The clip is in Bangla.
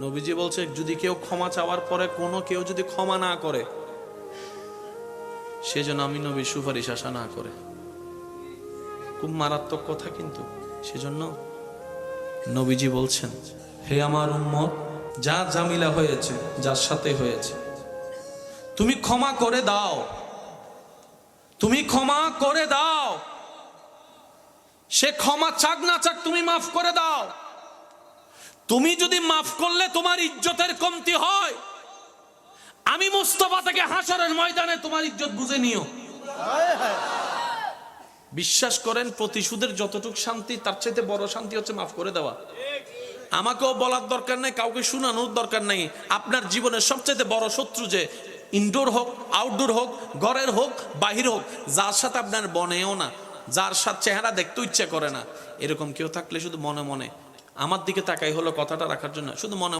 নবীজি বলছে যদি কেউ ক্ষমা চাওয়ার পরে কোনো কেউ যদি ক্ষমা না করে, সেজন্য আমি নবীর সুপারিশ আশা না করে। খুব মারাত্মক কথা কিন্তু। সেজন্য নবীজি বলছেন, হে আমার উম্মত, যা জামিলা হয়েছে, যার সাথে হয়েছে, তুমি ক্ষমা করে দাও, তুমি ক্ষমা করে দাও। সে ক্ষমা চাক না চাক তুমি মাফ করে দাও। তুমি যদি মাফ করলে তোমার ইজ্জতের কমতি হয়, আমি মুস্তাফা থেকে হাসরের ময়দানে তোমার ইজ্জত বুঝে নিও। বিশ্বাস করেন, প্রতিশোধের যতটুকু শান্তি, তার চাইতে বড় শান্তি হচ্ছে মাফ করে দেওয়া। আমাকেও বলার দরকার নাই, কাউকে শোনানোর দরকার নাই। আপনার জীবনের সবচেয়ে বড় শত্রু, যে ইনডোর হোক, আউটডোর হোক, ঘরের হোক, বাহির হোক, যার সাথে আপনার বনেও না, যার সাথে চেহারা দেখতে ইচ্ছা করে না, এরকম কেউ থাকলে শুধু মনে মনে আমার দিকে তাকাই হলো কথাটা রাখার জন্য, শুধু মনে